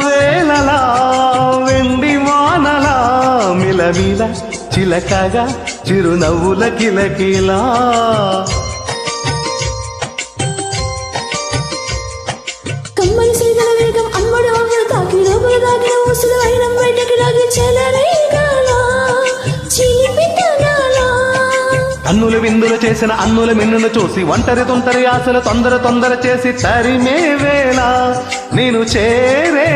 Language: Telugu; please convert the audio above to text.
వేళలా వెండి వానలా మిలమిల చిలకగా చిరునవ్వుల కిలకిలా కమ్మని సీతల వేగం అమ్మడు అమ్మడు తాకి లోపల తాకిన ఊసులు అయిన బయటకి లాగి చెలరైనాలా చిలిపితనాలా అన్నుల విందులు చేసిన అన్నుల మిన్నును చూసి ఒంటరి తొంటరి ఆశలు తొందర తొందర చేసి తరిమే వేళ నేను చేరే